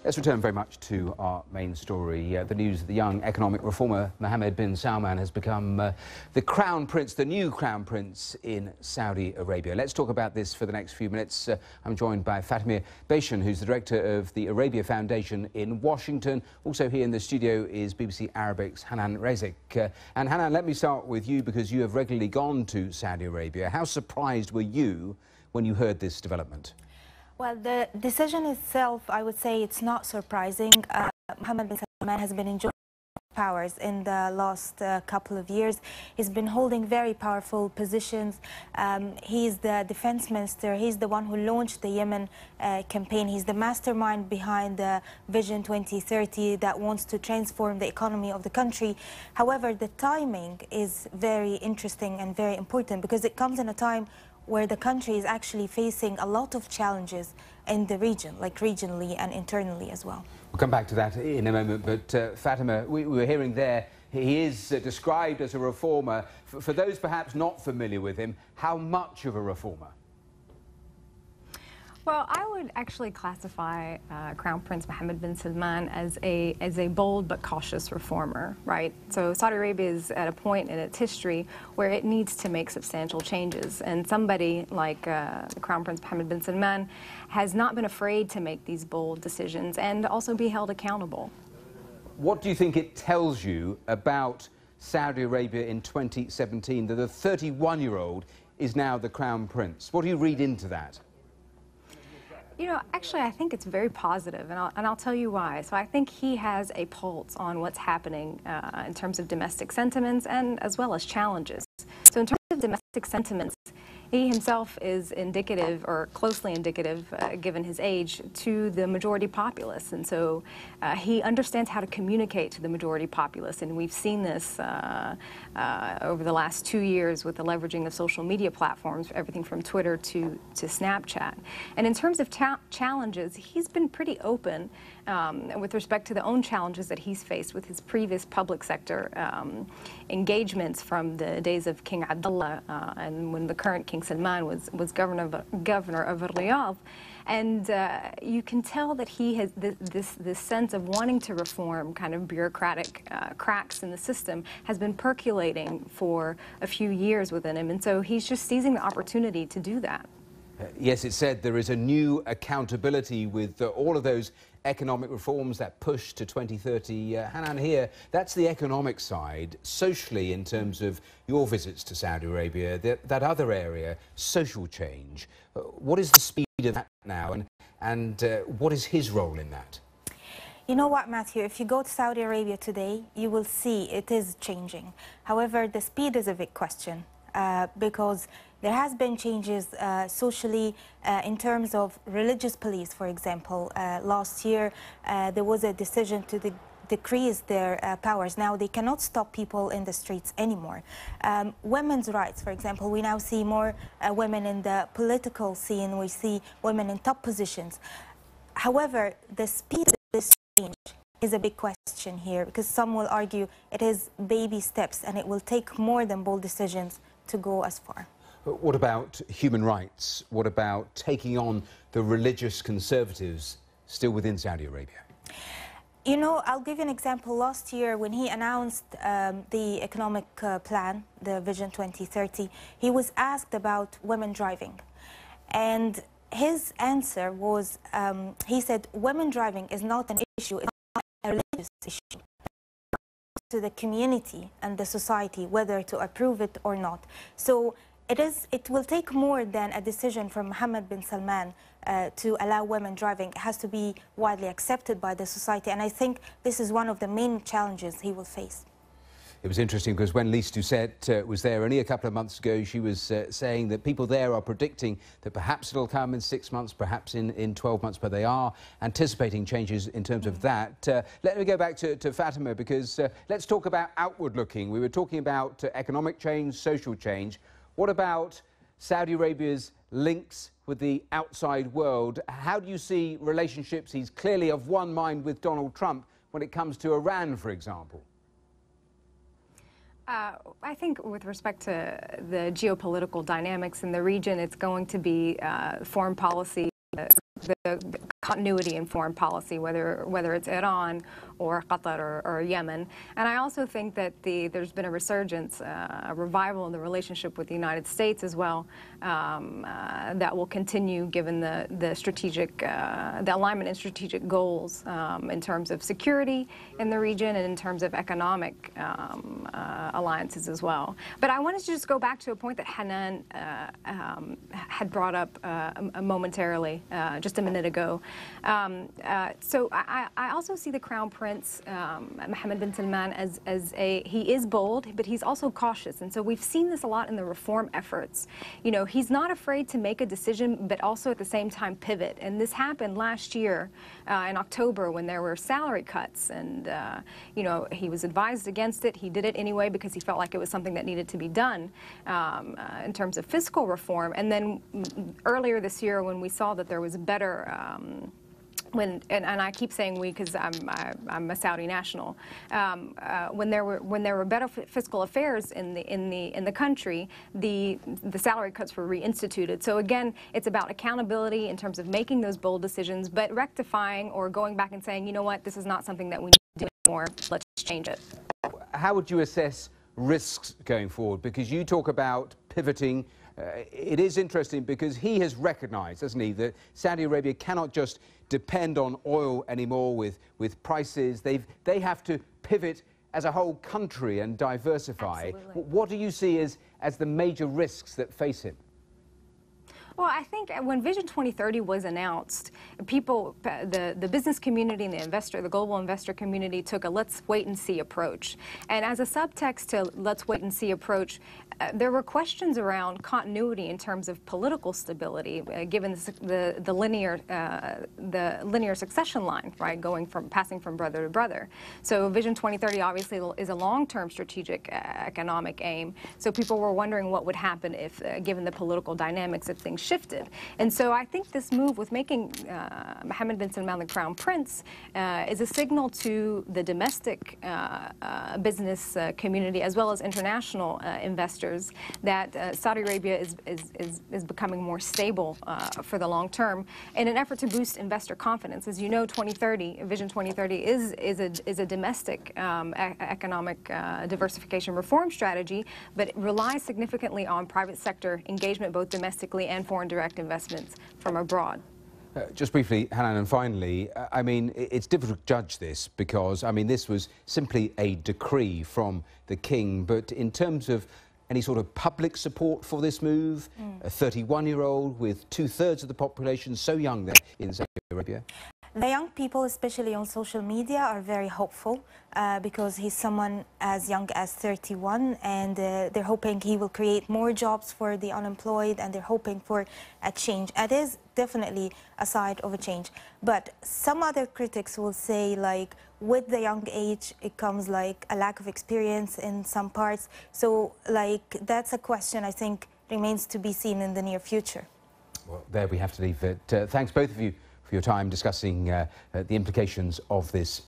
Let's return very much to our main story. The news that the young economic reformer Mohammed bin Salman has become the crown prince, the new crown prince in Saudi Arabia. Let's talk about this for the next few minutes. I'm joined by Fatima Baeshen, who's the director of the Arabia Foundation in Washington. Also here in the studio is BBC Arabic's Hanan Rezik. And Hanan, let me start with you because you have regularly gone to Saudi Arabia. How surprised were you when you heard this development? Well, the decision itself, I would say it's not surprising. Mohammed bin Salman has been enjoying powers in the last couple of years. He's been holding very powerful positions. He's the defense minister. He's the one who launched the Yemen campaign. He's the mastermind behind the Vision 2030 that wants to transform the economy of the country. However, the timing is very interesting and very important because it comes in a time where the country is actually facing a lot of challenges in the region, like regionally and internally as well. We'll come back to that in a moment, but Fatima, we were hearing there, he is described as a reformer. For those perhaps not familiar with him, how much of a reformer? Well, I would actually classify Crown Prince Mohammed bin Salman as a bold but cautious reformer, right? So Saudi Arabia is at a point in its history where it needs to make substantial changes, and somebody like Crown Prince Mohammed bin Salman has not been afraid to make these bold decisions and also be held accountable. What do you think it tells you about Saudi Arabia in 2017 that a 31-year-old is now the Crown Prince? What do you read into that? You know, actually, I think it's very positive, and I'll tell you why. So I think he has a pulse on what's happening in terms of domestic sentiments and as well as challenges. So in terms of domestic sentiments, he himself is indicative, or closely indicative, given his age, to the majority populace. And so he understands how to communicate to the majority populace. And we've seen this over the last 2 years with the leveraging of social media platforms, everything from Twitter to Snapchat. And in terms of challenges, he's been pretty open with respect to the own challenges that he's faced with his previous public sector engagements from the days of King Abdullah and when the current King Salman was governor of Riyadh. And you can tell that he has this sense of wanting to reform kind of bureaucratic cracks in the system has been percolating for a few years within him. And so he's just seizing the opportunity to do that. Yes, it said there is a new accountability with all of those economic reforms that push to 2030. Hanan, here, that's the economic side. Socially, in terms of your visits to Saudi Arabia, that other area, social change, what is the speed of that now, and what is his role in that? You know what, Matthew, if you go to Saudi Arabia today, you will see it is changing. However, the speed is a big question. Because there has been changes socially in terms of religious police, for example. Last year, there was a decision to decrease their powers. Now they cannot stop people in the streets anymore. Women's rights, for example, we now see more women in the political scene. We see women in top positions. However, the speed of this change is a big question here, because some will argue it is baby steps and it will take more than bold decisions to go as far. What about human rights? What about taking on the religious conservatives still within Saudi Arabia? You know, I'll give you an example. Last year, when he announced the economic plan, the Vision 2030, he was asked about women driving. And his answer was, he said, women driving is not an issue, it's not a religious issue. To the community and the society whether to approve it or not. So it will take more than a decision from Mohammed bin Salman to allow women driving. It has to be widely accepted by the society, and I think this is one of the main challenges he will face. It was interesting because when Lise Doucette was there only a couple of months ago, she was saying that people there are predicting that perhaps it'll come in 6 months, perhaps in 12 months, but they are anticipating changes in terms of that. Let me go back to Fatima, because let's talk about outward looking. We were talking about economic change, social change. What about Saudi Arabia's links with the outside world? How do you see relationships? He's clearly of one mind with Donald Trump when it comes to Iran, for example. I think with respect to the geopolitical dynamics in the region, it's going to be foreign policy, the continuity in foreign policy, whether it's Iran or Qatar or Yemen. And I also think that there's been a resurgence, a revival in the relationship with the United States as well, that will continue given the strategic, the alignment in strategic goals in terms of security in the region and in terms of economic alliances as well. But I wanted to just go back to a point that Hanan had brought up momentarily just a minute ago. So I also see the Crown Prince Mohammed bin Salman as he is bold, but he's also cautious, and so we've seen this a lot in the reform efforts. You know, he's not afraid to make a decision, but also at the same time pivot. And this happened last year in October when there were salary cuts, and you know, he was advised against it. He did it anyway because he felt like it was something that needed to be done in terms of fiscal reform. And then earlier this year, when we saw that there was better and I keep saying we because I'm a Saudi national. When there were better fiscal affairs in the country, the salary cuts were reinstituted. So again, it's about accountability in terms of making those bold decisions, but rectifying or going back and saying, you know what, this is not something that we need to do anymore. Let's change it. How would you assess risks going forward? Because you talk about pivoting. It is interesting because he has recognized, hasn't he, that Saudi Arabia cannot just depend on oil anymore with prices. They have to pivot as a whole country and diversify. Absolutely. What do you see as the major risks that face him? Well, I think when Vision 2030 was announced, people, the business community and the global investor community took a let's wait and see approach. And as a subtext to let's wait and see approach, there were questions around continuity in terms of political stability, given the linear succession line, right, passing from brother to brother. So Vision 2030 obviously is a long-term strategic economic aim. So people were wondering what would happen if, given the political dynamics, if things shifted. And so I think this move with making Mohammed bin Salman the Crown Prince is a signal to the domestic business community as well as international investors that Saudi Arabia is becoming more stable for the long term in an effort to boost investor confidence. As you know, Vision 2030 is a domestic economic diversification reform strategy, but it relies significantly on private sector engagement, both domestically and foreign direct investments from abroad. Just briefly, Hanan, and finally, I mean, it's difficult to judge this because, I mean, this was simply a decree from the king, but in terms of any sort of public support for this move, a 31-year-old with 2/3 of the population, so young there in Saudi Arabia? The young people, especially on social media, are very hopeful because he's someone as young as 31, and they're hoping he will create more jobs for the unemployed, and they're hoping for a change. It is definitely a side of a change. But some other critics will say, like, with the young age, it comes like a lack of experience in some parts. So, like, that's a question I think remains to be seen in the near future. Well, there we have to leave it. Thanks both of you for your time discussing the implications of this